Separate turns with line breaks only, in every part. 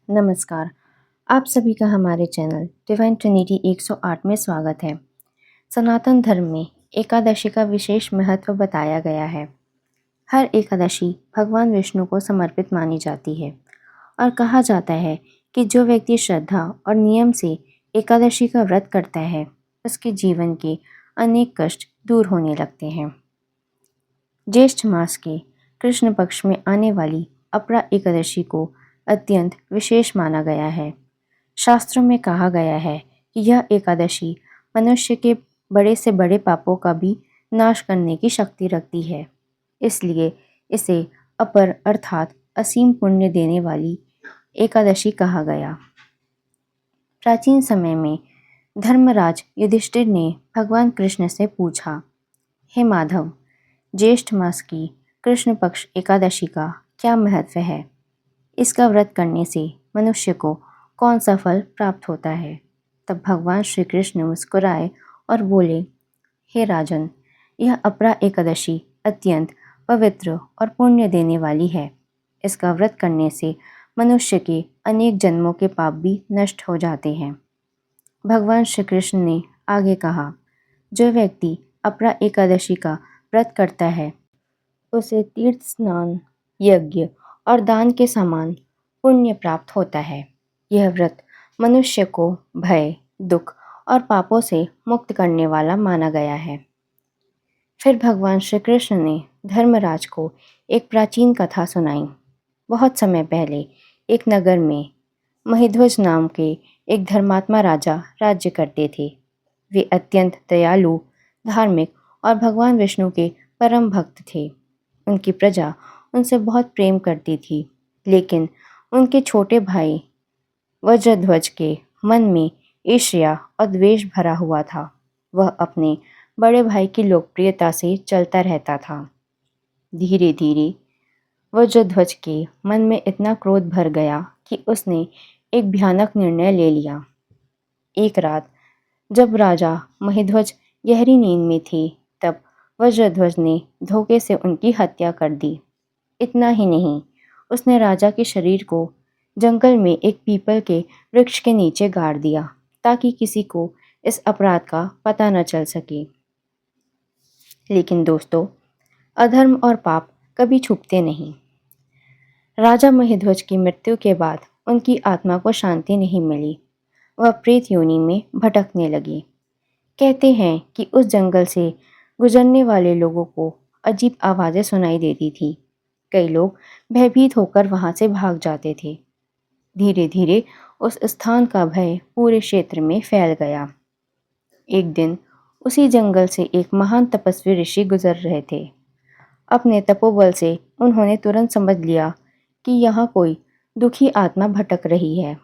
नमस्कार। आप सभी का हमारे चैनल डिवाइन ट्रिनिटी 108 में स्वागत है। सनातन धर्म में एकादशी का विशेष महत्व बताया गया है। हर एकादशी भगवान विष्णु को समर्पित मानी जाती है और कहा जाता है कि जो व्यक्ति श्रद्धा और नियम से एकादशी का व्रत करता है, उसके जीवन के अनेक कष्ट दूर होने लगते हैं। ज्येष्ठ मास के कृष्ण पक्ष में आने वाली अपरा एकादशी को अत्यंत विशेष माना गया है। शास्त्रों में कहा गया है कि यह एकादशी मनुष्य के बड़े से बड़े पापों का भी नाश करने की शक्ति रखती है। इसलिए इसे अपर अर्थात असीम पुण्य देने वाली एकादशी कहा गया। प्राचीन समय में धर्मराज युधिष्ठिर ने भगवान कृष्ण से पूछा, हे माधव, ज्येष्ठ मास की कृष्ण पक्ष एकादशी का क्या महत्व है? इसका व्रत करने से मनुष्य को कौन सा फल प्राप्त होता है? तब भगवान श्री कृष्ण मुस्कुराए और बोले, हे राजन, यह अपरा एकादशी अत्यंत पवित्र और पुण्य देने वाली है। इसका व्रत करने से मनुष्य के अनेक जन्मों के पाप भी नष्ट हो जाते हैं। भगवान श्री कृष्ण ने आगे कहा, जो व्यक्ति अपरा एकादशी का व्रत करता है, उसे तीर्थ स्नान, यज्ञ और दान के समान पुण्य प्राप्त होता है। यह व्रत मनुष्य को भय, दुख और पापों से मुक्त करने वाला माना गया है। फिर भगवान श्री कृष्ण ने धर्मराज को एक प्राचीन कथा सुनाई। बहुत समय पहले एक नगर में महिध्वज नाम के एक धर्मात्मा राजा राज्य करते थे। वे अत्यंत दयालु, धार्मिक और भगवान विष्णु के परम भक्त थे। उनकी प्रजा उनसे बहुत प्रेम करती थी, लेकिन उनके छोटे भाई वज्रध्वज के मन में ईर्ष्या और द्वेष भरा हुआ था। वह अपने बड़े भाई की लोकप्रियता से चलता रहता था। धीरे धीरे वज्रध्वज के मन में इतना क्रोध भर गया कि उसने एक भयानक निर्णय ले लिया। एक रात जब राजा महिध्वज गहरी नींद में थे, तब वज्रध्वज ने धोखे से उनकी हत्या कर दी। इतना ही नहीं, उसने राजा के शरीर को जंगल में एक पीपल के वृक्ष के नीचे गाड़ दिया, ताकि किसी को इस अपराध का पता न चल सके। लेकिन दोस्तों, अधर्म और पाप कभी छुपते नहीं। राजा महिध्वज की मृत्यु के बाद उनकी आत्मा को शांति नहीं मिली। वह प्रेत योनि में भटकने लगी। कहते हैं कि उस जंगल से गुजरने वाले लोगों को अजीब आवाज़ें सुनाई देती थी। कई लोग भयभीत होकर वहां से भाग जाते थे। धीरे धीरे उस स्थान का भय पूरे क्षेत्र में फैल गया। एक दिन उसी जंगल से एक महान तपस्वी ऋषि गुजर रहे थे। अपने तपोबल से उन्होंने तुरंत समझ लिया कि यहाँ कोई दुखी आत्मा भटक रही है।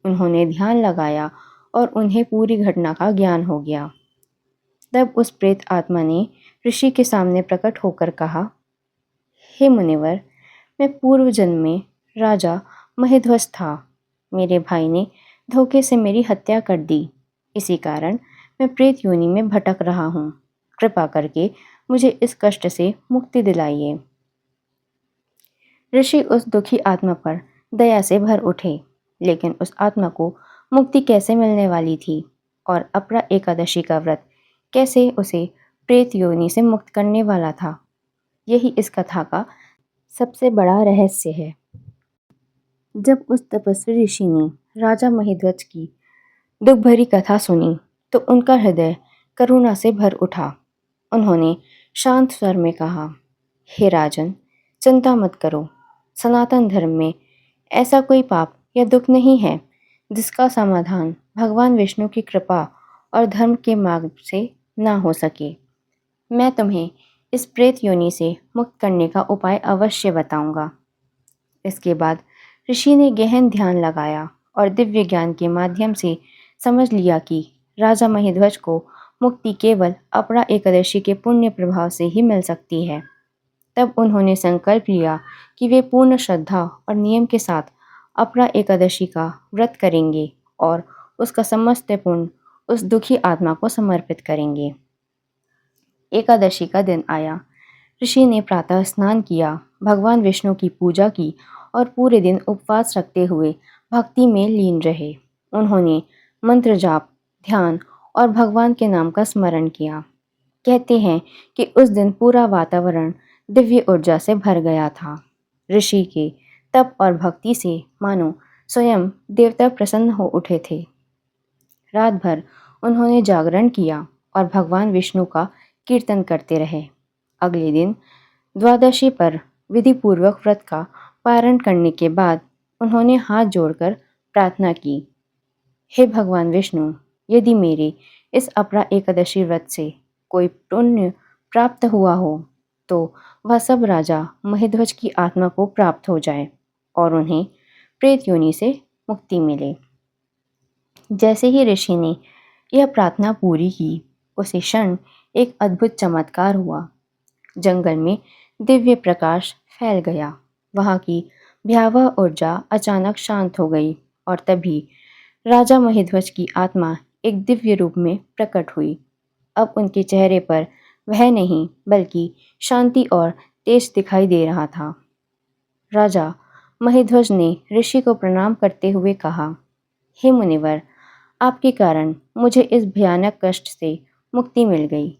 उन्होंने ध्यान लगाया और उन्हें पूरी घटना का ज्ञान हो गया। तब उस प्रेत आत्मा ने ऋषि के सामने प्रकट होकर कहा, हे मुनिवर, मैं पूर्व जन्म में राजा महिध्वज था। मेरे भाई ने धोखे से मेरी हत्या कर दी। इसी कारण मैं प्रेत योनि में भटक रहा हूँ। कृपा करके मुझे इस कष्ट से मुक्ति दिलाइए। ऋषि उस दुखी आत्मा पर दया से भर उठे, लेकिन उस आत्मा को मुक्ति कैसे मिलने वाली थी और अपरा एकादशी का व्रत कैसे उसे प्रेत योनि से मुक्त करने वाला था, यही इस कथा का सबसे बड़ा रहस्य है। जब उस तपस्वी ऋषि ने राजा महिध्वज की दुख भरी कथा सुनी, तो उनका हृदय करुणा से भर उठा। उन्होंने शांत स्वर में कहा, हे राजन, चिंता मत करो। सनातन धर्म में ऐसा कोई पाप या दुख नहीं है जिसका समाधान भगवान विष्णु की कृपा और धर्म के मार्ग से ना हो सके। मैं तुम्हें इस प्रेत योनि से मुक्त करने का उपाय अवश्य बताऊंगा। इसके बाद ऋषि ने गहन ध्यान लगाया और दिव्य ज्ञान के माध्यम से समझ लिया कि राजा महिध्वज को मुक्ति केवल अपरा एकादशी के पुण्य प्रभाव से ही मिल सकती है। तब उन्होंने संकल्प लिया कि वे पूर्ण श्रद्धा और नियम के साथ अपरा एकादशी का व्रत करेंगे और उसका समस्त पुण्य उस दुखी आत्मा को समर्पित करेंगे। एकादशी का दिन आया। ऋषि ने प्रातः स्नान किया, भगवान विष्णु की पूजा की और पूरे दिन उपवास रखते हुए भक्ति में लीन रहे। उन्होंने मंत्र जाप, ध्यान और भगवान के नाम का स्मरण किया। कहते हैं कि उस दिन पूरा वातावरण दिव्य ऊर्जा से भर गया था। ऋषि के तप और भक्ति से मानो स्वयं देवता प्रसन्न हो उठे थे। रात भर उन्होंने जागरण किया और भगवान विष्णु का कीर्तन करते रहे। अगले दिन द्वादशी पर विधिपूर्वक व्रत का पारण करने के बाद उन्होंने हाथ जोड़कर प्रार्थना की, हे भगवान विष्णु, यदि मेरे इस अपरा एकादशी व्रत से कोई पुण्य प्राप्त हुआ हो तो वह सब राजा महीध्वज की आत्मा को प्राप्त हो जाए और उन्हें प्रेत योनि से मुक्ति मिले। जैसे ही ऋषि ने यह प्रार्थना पूरी की, उसी क्षण एक अद्भुत चमत्कार हुआ। जंगल में दिव्य प्रकाश फैल गया। वहाँ की भयावह ऊर्जा अचानक शांत हो गई और तभी राजा महीध्वज की आत्मा एक दिव्य रूप में प्रकट हुई। अब उनके चेहरे पर वह नहीं बल्कि शांति और तेज दिखाई दे रहा था। राजा महीध्वज ने ऋषि को प्रणाम करते हुए कहा, हे मुनिवर, आपके कारण मुझे इस भयानक कष्ट से मुक्ति मिल गई।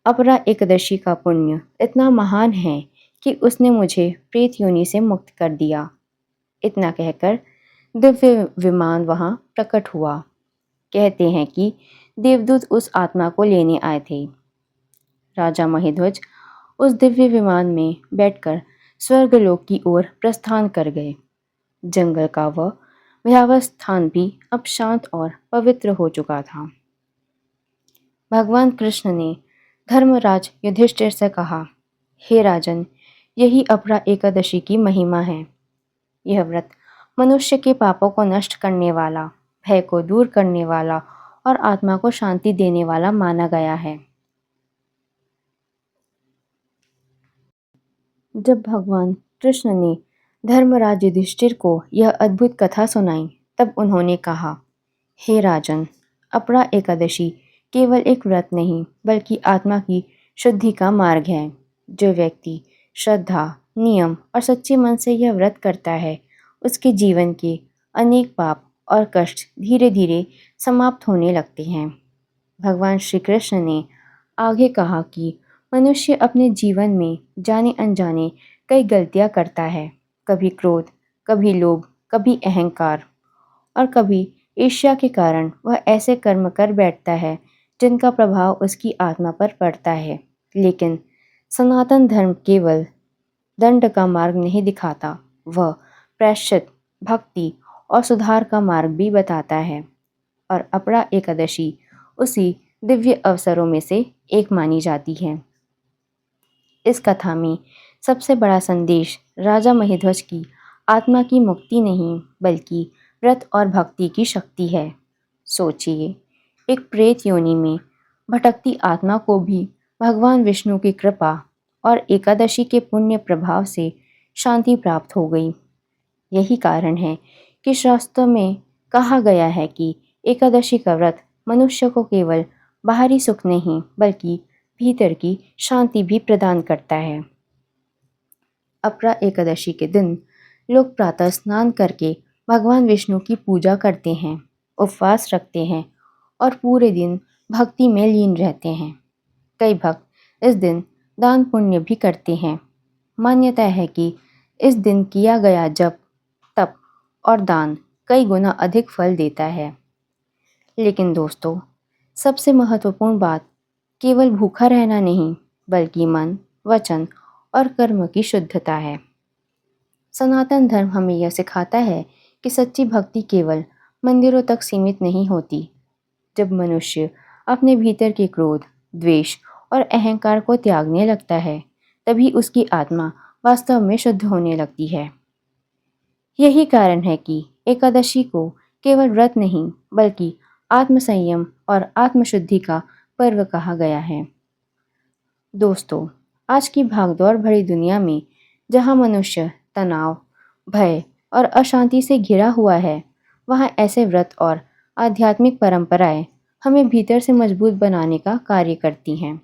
अपरा एकादशी का पुण्य इतना महान है कि उसने मुझे प्रेत योनि से मुक्त कर दिया। इतना कहकर दिव्य विमान वहां प्रकट हुआ। कहते हैं कि देवदूत उस आत्मा को लेने आए थे। राजा महीध्वज उस दिव्य विमान में बैठकर स्वर्गलोक की ओर प्रस्थान कर गए। जंगल का वह भयावह स्थान भी अब शांत और पवित्र हो चुका था। भगवान कृष्ण ने धर्मराज युधिष्ठिर से कहा, हे राजन, यही अपरा एकादशी की महिमा है। यह व्रत मनुष्य के पापों को नष्ट करने वाला, भय को दूर करने वाला और आत्मा को शांति देने वाला माना गया है। जब भगवान कृष्ण ने धर्मराज युधिष्ठिर को यह अद्भुत कथा सुनाई, तब उन्होंने कहा, हे राजन, अपरा एकादशी केवल एक व्रत नहीं बल्कि आत्मा की शुद्धि का मार्ग है। जो व्यक्ति श्रद्धा, नियम और सच्चे मन से यह व्रत करता है, उसके जीवन के अनेक पाप और कष्ट धीरे धीरे समाप्त होने लगते हैं। भगवान श्री कृष्ण ने आगे कहा कि मनुष्य अपने जीवन में जाने अनजाने कई गलतियां करता है। कभी क्रोध, कभी लोभ, कभी अहंकार और कभी ईर्ष्या के कारण वह ऐसे कर्म कर बैठता है जिनका प्रभाव उसकी आत्मा पर पड़ता है। लेकिन सनातन धर्म केवल दंड का मार्ग नहीं दिखाता, वह प्रायश्चित, भक्ति और सुधार का मार्ग भी बताता है। और अपरा एकादशी उसी दिव्य अवसरों में से एक मानी जाती है। इस कथा में सबसे बड़ा संदेश राजा महीध्वज की आत्मा की मुक्ति नहीं बल्कि व्रत और भक्ति की शक्ति है। सोचिए, एक प्रेत योनि में भटकती आत्मा को भी भगवान विष्णु की कृपा और एकादशी के पुण्य प्रभाव से शांति प्राप्त हो गई। यही कारण है कि शास्त्रों में कहा गया है कि एकादशी का व्रत मनुष्य को केवल बाहरी सुख नहीं बल्कि भीतर की शांति भी प्रदान करता है। अपरा एकादशी के दिन लोग प्रातः स्नान करके भगवान विष्णु की पूजा करते हैं, उपवास रखते हैं और पूरे दिन भक्ति में लीन रहते हैं। कई भक्त इस दिन दान पुण्य भी करते हैं। मान्यता है कि इस दिन किया गया जप, तप और दान कई गुना अधिक फल देता है। लेकिन दोस्तों, सबसे महत्वपूर्ण बात केवल भूखा रहना नहीं बल्कि मन, वचन और कर्म की शुद्धता है। सनातन धर्म हमें यह सिखाता है कि सच्ची भक्ति केवल मंदिरों तक सीमित नहीं होती। जब मनुष्य अपने भीतर के क्रोध, द्वेष और अहंकार को त्यागने लगता है, तभी उसकी आत्मा वास्तव में शुद्ध होने लगती है। यही कारण है कि एकादशी को केवल व्रत नहीं बल्कि आत्मसंयम और आत्मशुद्धि का पर्व कहा गया है। दोस्तों, आज की भागदौड़ भरी दुनिया में जहाँ मनुष्य तनाव, भय और अशांति से घिरा हुआ है, वहाँ ऐसे व्रत और आध्यात्मिक परंपराएं हमें भीतर से मजबूत बनाने का कार्य करती हैं।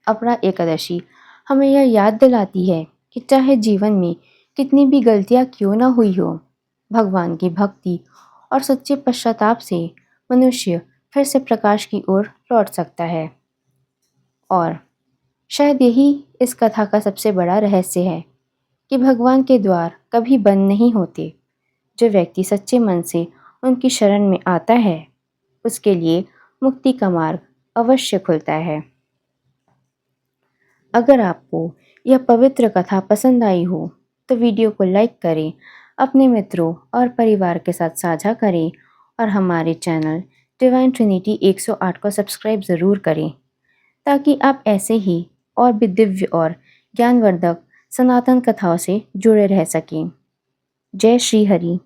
अपरा एकादशी हमें यह याद दिलाती है कि चाहे जीवन में कितनी भी गलतियाँ क्यों ना हुई हो, भगवान की भक्ति और सच्चे पश्चाताप से मनुष्य फिर से प्रकाश की ओर लौट सकता है। और शायद यही इस कथा का सबसे बड़ा रहस्य है कि भगवान के द्वार कभी बंद नहीं होते। जो व्यक्ति सच्चे मन से उनकी शरण में आता है, उसके लिए मुक्ति का मार्ग अवश्य खुलता है। अगर आपको यह पवित्र कथा पसंद आई हो तो वीडियो को लाइक करें, अपने मित्रों और परिवार के साथ साझा करें और हमारे चैनल डिवाइन ट्रिनिटी 108 को सब्सक्राइब ज़रूर करें ताकि आप ऐसे ही और भी दिव्य और ज्ञानवर्धक सनातन कथाओं से जुड़े रह सकें। जय श्री हरि।